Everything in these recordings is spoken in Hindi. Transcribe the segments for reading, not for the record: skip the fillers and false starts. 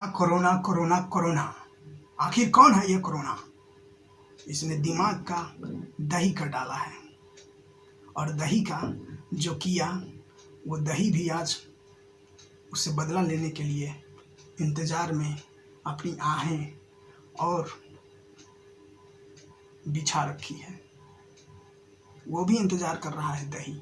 Corona corona corona. आखिर कौन है ये कोरोना? इसने दिमाग का दही कर डाला है और दही का जो किया वो दही भी आज उससे बदला लेने के लिए इंतज़ार में अपनी आहें और बिछा रखी है। वो भी इंतज़ार कर रहा है दही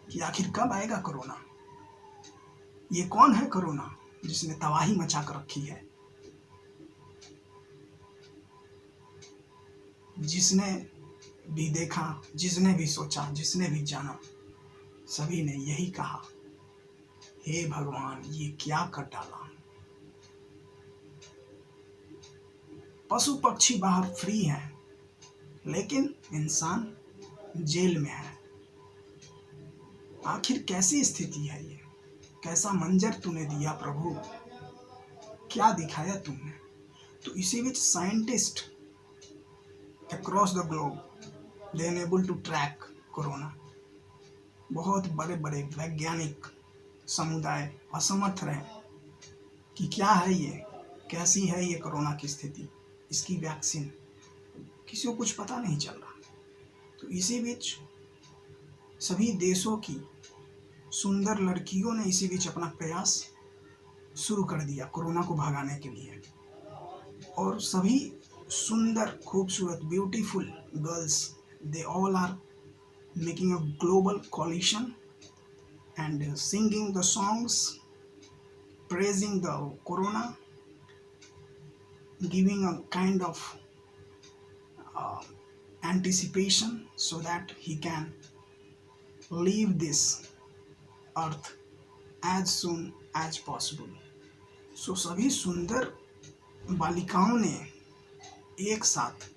कि आखिर कब आएगा कोरोना। ये कौन है कोरोना जिसने तबाही मचा कर रखी है? जिसने भी देखा, जिसने भी सोचा, जिसने भी जाना, सभी ने यही कहा, हे भगवान ये क्या कर डाला। पशु पक्षी बाहर फ्री हैं, लेकिन इंसान जेल में है। आखिर कैसी स्थिति है ये? कैसा मंजर तूने दिया प्रभु, क्या दिखाया तुमने? तो इसी बीच scientist across the globe they enable to track corona. बहुत बड़े बड़े वैज्ञानिक समुदाय असमर्थ रहे कि क्या है ये, कैसी है ये कोरोना की स्थिति, इसकी वैक्सीन, किसी को कुछ पता नहीं चल रहा। तो इसी बीच सभी देशों की सुंदर लड़कियों ने इसी बीच अपना प्रयास शुरू कर दिया कोरोना को भगाने के लिए। और सभी सुंदर खूबसूरत beautiful girls, they all are making a global coalition and singing the songs, praising the corona, giving a kind of anticipation so that he can leave this earth as soon as possible. So सभी सुंदर बालिकाओं ने एक साथ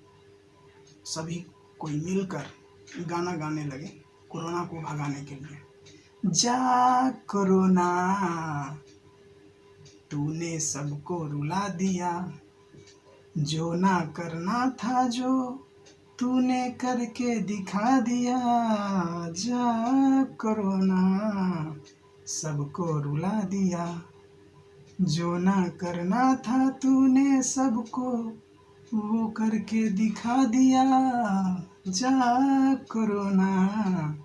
सभी कोई मिलकर गाना गाने लगे कोरोना को भगाने के लिए। जा कोरोना तूने सबको रुला दिया, जो ना करना था जो तूने करके दिखा दिया। जा कोरोना सबको रुला दिया, जो ना करना था तूने सबको वो करके दिखा दिया। जा कोरोना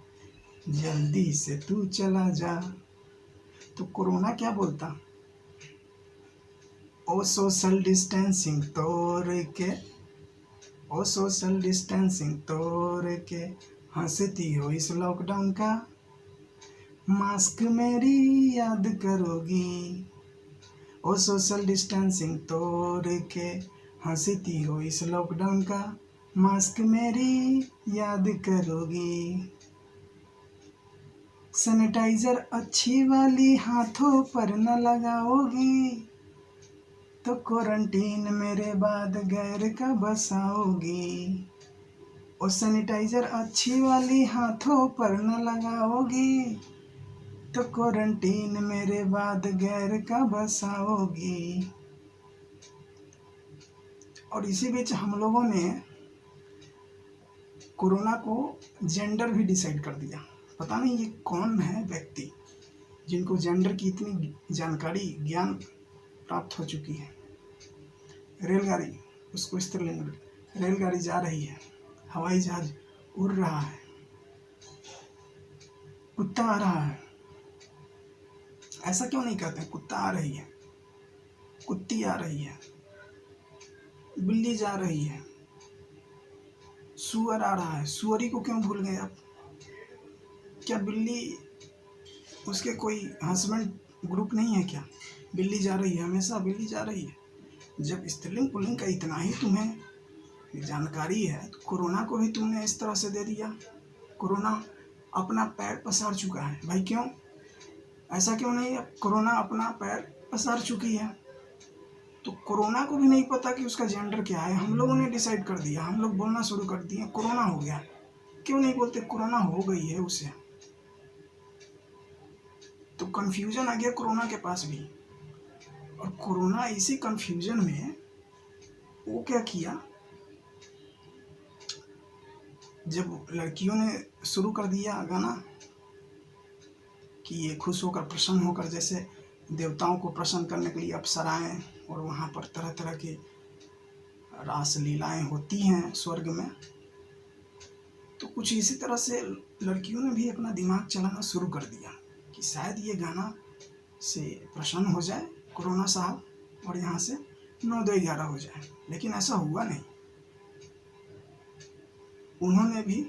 जल्दी से तू चला जा। तो कोरोना क्या बोलता? ओ सोशल डिस्टेंसिंग तोड़ के, ओ सोशल डिस्टेंसिंग तोड़ के हंसती हो इस लॉकडाउन का, मास्क मेरी याद करोगी। ओ सोशल डिस्टेंसिंग तोड़ के हंसती हो इस लॉकडाउन का, मास्क मेरी याद करोगी। सैनिटाइजर अच्छी वाली हाथों पर न लगाओगी, तो क्वारंटीन मेरे बाद गैर का बसाओगी। और सैनिटाइजर अच्छी वाली हाथों पर न लगाओगी, तो क्वारंटीन मेरे बाद गैर का बसाओगी। और इसी बीच हम लोगों ने कोरोना को जेंडर भी डिसाइड कर दिया। पता नहीं ये कौन है व्यक्ति जिनको जेंडर की इतनी जानकारी, ज्ञान प्राप्त हो चुकी है। रेलगाड़ी, उसको स्त्रीलिंग, रेलगाड़ी जा रही है, हवाई जहाज उड़ रहा है, कुत्ता आ रहा है। ऐसा क्यों नहीं कहते? कुत्ता आ रही है, कुत्ती आ रही है, बिल्ली जा रही है, सुअर आ रहा है। सुअरी को क्यों भूल गए आप? क्या बिल्ली, उसके कोई हस्बैंड ग्रुप नहीं है क्या? बिल्ली जा रही है, हमेशा बिल्ली जा रही है। जब स्त्रीलिंग पुल्लिंग का इतना ही तुम्हें जानकारी है तो कोरोना को भी तुमने इस तरह से दे दिया। कोरोना अपना पैर पसार चुका है भाई। क्यों ऐसा क्यों नहीं? अब कोरोना अपना पैर पसार चुकी है तो कोरोना को भी नहीं पता कि उसका जेंडर क्या है। हम लोगों ने डिसाइड कर दिया, हम लोग बोलना शुरू कर दिए कोरोना हो गया। क्यों नहीं बोलते कोरोना हो गई है उसे? तो कंफ्यूजन आ गया कोरोना के पास भी। और कोरोना इसी कंफ्यूजन में वो क्या किया, जब लड़कियों ने शुरू कर दिया गाना कि ये खुश होकर प्रसन्न होकर, जैसे देवताओं को प्रसन्न करने के लिए अप्सराएं और वहाँ पर तरह तरह की रास लीलाएं होती हैं स्वर्ग में। तो कुछ इसी तरह से लड़कियों ने भी अपना दिमाग चलाना शुरू कर दिया कि शायद ये गाना से प्रसन्न हो जाए कोरोना साहब और यहाँ से 9-2-11 हो जाए। लेकिन ऐसा हुआ नहीं। उन्होंने भी,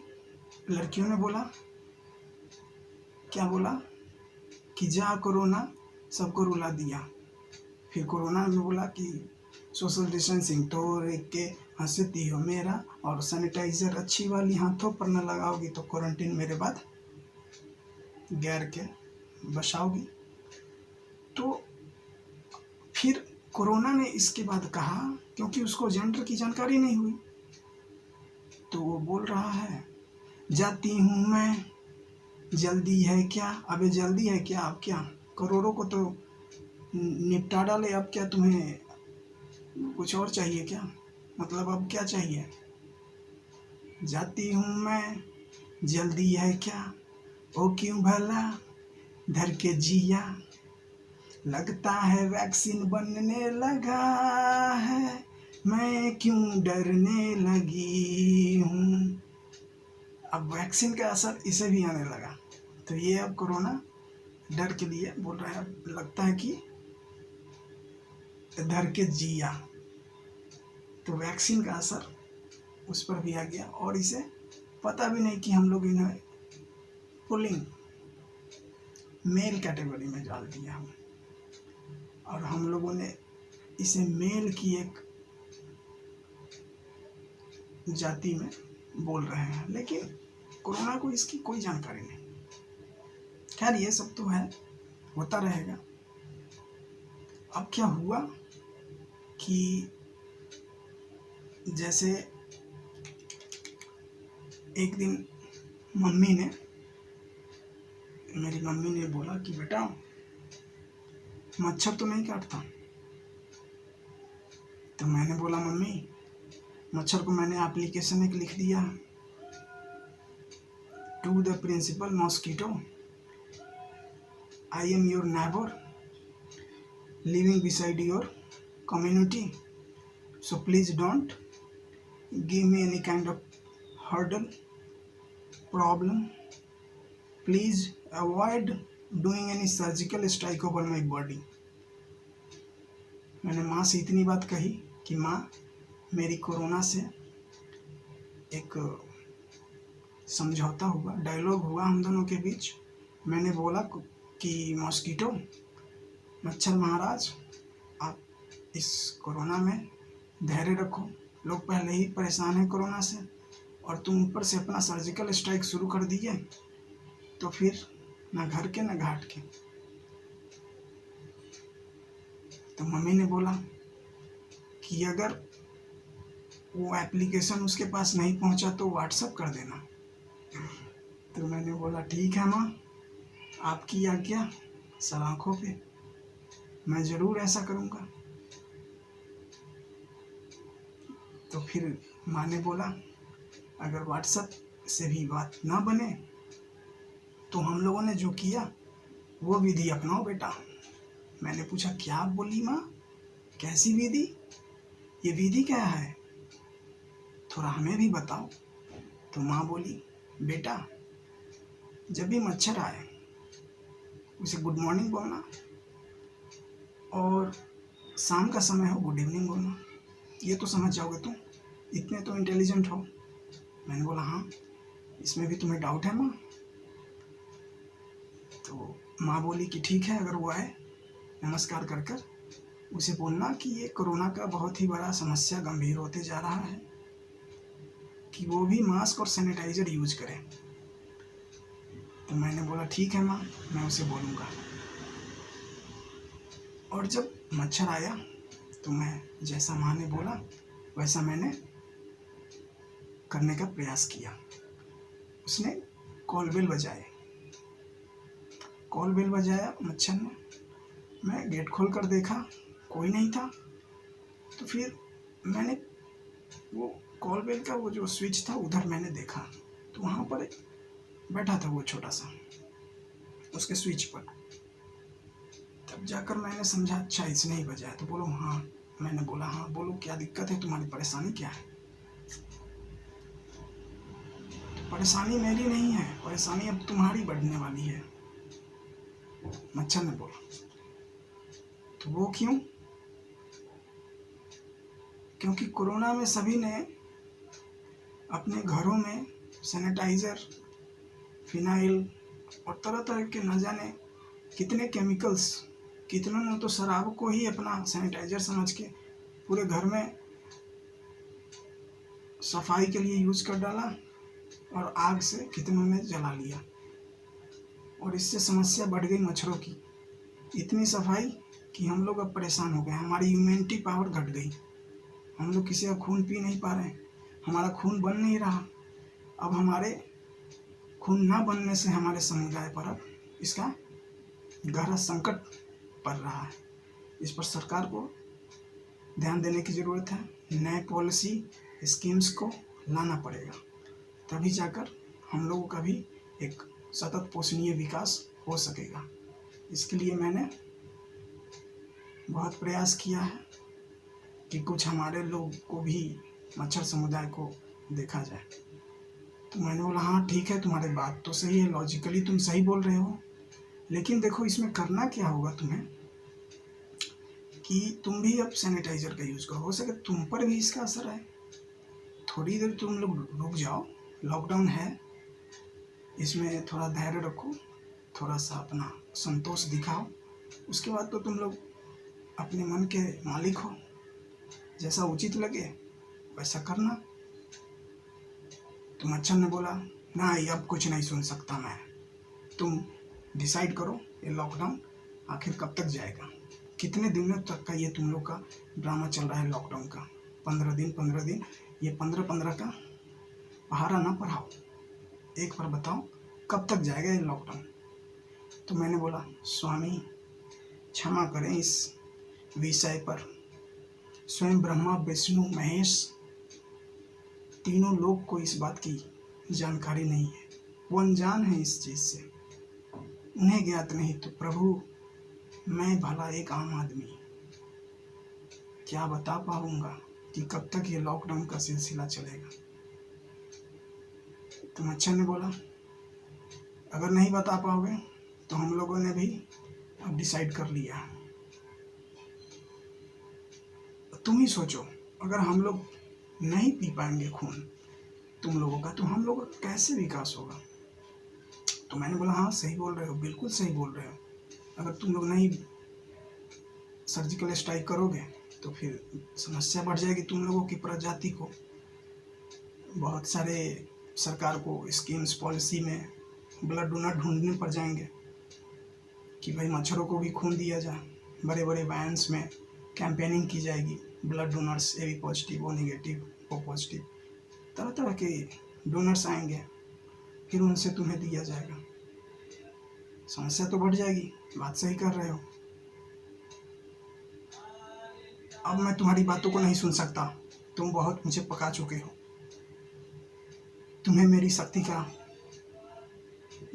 लड़कियों ने बोला, क्या बोला कि जा कोरोना सबको रुला दिया। फिर कोरोना ने बोला कि सोशल डिस्टेंसिंग तो एक के हंसती हो मेरा, और सैनिटाइजर अच्छी वाली हाथों पर न लगाओगी तो क्वारंटीन मेरे बाद गैर के बसाओगी। तो फिर कोरोना ने इसके बाद कहा, क्योंकि उसको जेंडर की जानकारी नहीं हुई, तो वो बोल रहा है जाती हूँ मैं, जल्दी है क्या। अबे जल्दी है क्या? अब क्या करोड़ों को तो निपटा डाले, अब क्या तुम्हें कुछ और चाहिए क्या? मतलब अब क्या चाहिए? जाती हूँ मैं, जल्दी है क्या, ओ क्यों भला धर के जिया, लगता है वैक्सीन बनने लगा है, मैं क्यों डरने लगी हूँ। अब वैक्सीन का असर इसे भी आने लगा, तो ये अब कोरोना डर के लिए बोल रहा है, लगता है कि धर के जिया। तो वैक्सीन का असर उस पर भी आ गया, और इसे पता भी नहीं कि हम लोग इन्हें पुलिंग मेल कैटेगरी में डाल दिया हम, और हम लोगों ने इसे मेल की एक जाति में बोल रहे हैं। लेकिन कोरोना को इसकी कोई जानकारी नहीं। खैर ये सब तो है, होता रहेगा। अब क्या हुआ कि जैसे एक दिन मेरी मम्मी ने बोला कि बेटा मच्छर तो नहीं काटता। तो मैंने बोला मम्मी, मच्छर को मैंने एप्लीकेशन एक लिख दिया, to the principal mosquito, I am your neighbour living beside your community, so please don't give me any kind of hurdle problem, please avoid doing any surgical strike over my body. मैंने माँ से इतनी बात कही कि माँ, मेरी कोरोना से एक समझौता हुआ, डायलॉग हुआ हम दोनों के बीच। मैंने बोला कि मॉस्किटो, मच्छर महाराज, आप इस कोरोना में धैर्य रखो, लोग पहले ही परेशान हैं कोरोना से, और तुम ऊपर से अपना सर्जिकल स्ट्राइक शुरू कर दिए, तो फिर ना घर के ना घाट के। तो मम्मी ने बोला कि अगर वो एप्लीकेशन उसके पास नहीं पहुंचा तो व्हाट्सएप कर देना। तो मैंने बोला ठीक है माँ, आपकी आज्ञा सलाखों पे, मैं ज़रूर ऐसा करूँगा। तो फिर माँ ने बोला अगर व्हाट्सएप से भी बात ना बने तो हम लोगों ने जो किया वो विधि अपनाओ बेटा। मैंने पूछा क्या बोली माँ, कैसी विधि, ये विधि क्या है, थोड़ा हमें भी बताओ। तो माँ बोली बेटा, जब भी मच्छर आए उसे गुड मॉर्निंग बोलना, और शाम का समय हो गुड इवनिंग बोलना, ये तो समझ जाओगे तुम, इतने तो इंटेलिजेंट हो। मैंने बोला हाँ, इसमें भी तुम्हें डाउट है माँ? तो माँ बोली कि ठीक है, अगर वो आए नमस्कार कर कर उसे बोलना कि ये कोरोना का बहुत ही बड़ा समस्या गंभीर होते जा रहा है, कि वो भी मास्क और सैनिटाइजर यूज करें। तो मैंने बोला ठीक है माँ, मैं उसे बोलूँगा। और जब मच्छर आया तो मैं जैसा माँ ने बोला वैसा मैंने करने का प्रयास किया। उसने कॉल बेल बजाया मच्छर ने, मैं गेट खोल कर देखा कोई नहीं था। तो फिर मैंने वो कॉल बेल का वो जो स्विच था उधर मैंने देखा, तो वहाँ पर बैठा था वो छोटा सा उसके स्विच पर। तब जाकर मैंने समझा अच्छा इसने ही बजाया। तो बोलो हाँ, मैंने बोला हाँ बोलो, क्या दिक्कत है, तुम्हारी परेशानी क्या है? परेशानी मेरी नहीं है, परेशानी अब तुम्हारी बढ़ने वाली है, मच्छर ने बोला। तो वो क्यों? क्योंकि कोरोना में सभी ने अपने घरों में सैनिटाइज़र, फिनाइल और तरह तरह के न जाने कितने केमिकल्स, कितनों ने तो शराब को ही अपना सैनिटाइज़र समझ के पूरे घर में सफाई के लिए यूज़ कर डाला, और आग से कितनों ने जला लिया, और इससे समस्या बढ़ गई मच्छरों की। इतनी सफाई कि हम लोग अब परेशान हो गए, हमारी इम्यूनिटी पावर घट गई, हम लोग किसी का खून पी नहीं पा रहे हैं, हमारा खून बन नहीं रहा। अब हमारे खून ना बनने से हमारे समुदाय पर अब इसका गहरा संकट पड़ रहा है। इस पर सरकार को ध्यान देने की ज़रूरत है, नए पॉलिसी स्कीम्स को लाना पड़ेगा, तभी जाकर हम लोगों का भी एक सतत पोषणीय विकास हो सकेगा। इसके लिए मैंने बहुत प्रयास किया है कि कुछ हमारे लोग को भी मच्छर समुदाय को देखा जाए। तो मैंने बोला हाँ ठीक है, तुम्हारी बात तो सही है, लॉजिकली तुम सही बोल रहे हो, लेकिन देखो इसमें करना क्या होगा तुम्हें कि तुम भी अब सैनिटाइज़र का यूज़ करो, हो सके तुम पर भी इसका असर है। थोड़ी देर तुम लोग रुक जाओ, लॉकडाउन है, इसमें थोड़ा धैर्य रखो, थोड़ा सा अपना संतोष दिखाओ, उसके बाद तो तुम लोग अपने मन के मालिक हो, जैसा उचित लगे वैसा करना। तो मच्छर ने बोला नहीं अब कुछ नहीं सुन सकता मैं, तुम डिसाइड करो ये लॉकडाउन आखिर कब तक जाएगा, कितने दिनों तक का ये तुम लोग का ड्रामा चल रहा है लॉकडाउन का, 15 दिन, ये 15 का पहाड़ा ना पढ़ाओ, एक बार बताओ कब तक जाएगा ये लॉकडाउन। तो मैंने बोला स्वामी क्षमा करें, इस विषय पर स्वयं ब्रह्मा विष्णु महेश तीनों लोग को इस बात की जानकारी नहीं है, वो अनजान है इस चीज़ से, उन्हें ज्ञात नहीं। तो प्रभु मैं भला एक आम आदमी क्या बता पाऊंगा कि कब तक ये लॉकडाउन का सिलसिला चलेगा। तो मच्छर ने बोला अगर नहीं बता पाओगे तो हम लोगों ने भी अब डिसाइड कर लिया, तुम ही सोचो, अगर हम लोग नहीं पी पाएंगे खून तुम लोगों का तो हम लोगों का कैसे विकास होगा। तो मैंने बोला हाँ सही बोल रहे हो, बिल्कुल सही बोल रहे हो, अगर तुम लोग नहीं सर्जिकल स्ट्राइक करोगे तो फिर समस्या बढ़ जाएगी तुम लोगों की प्रजाति को। बहुत सारे सरकार को स्कीम्स पॉलिसी में ब्लड डोनर ढूंढने पड़ जाएंगे कि भाई मच्छरों को भी खून दिया जाए, बड़े बड़े वैन्स में कैंपेनिंग की जाएगी, blood donors A B positive, O negative, O positive, तरह तरह के डोनर्स आएंगे, फिर उनसे तुम्हें दिया जाएगा, समस्या तो बढ़ जाएगी। बात सही कर रहे हो, अब मैं तुम्हारी बातों को नहीं सुन सकता, तुम बहुत मुझे पका चुके हो, तुम्हें मेरी शक्ति का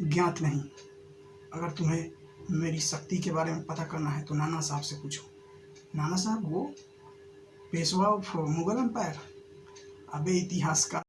ज्ञात नहीं, अगर तुम्हें मेरी शक्ति के बारे में पता करना है तो नाना साहब से पूछो। नाना साहब वो पेशवा ऑफ मुगल एम्पायर, अबे इतिहास का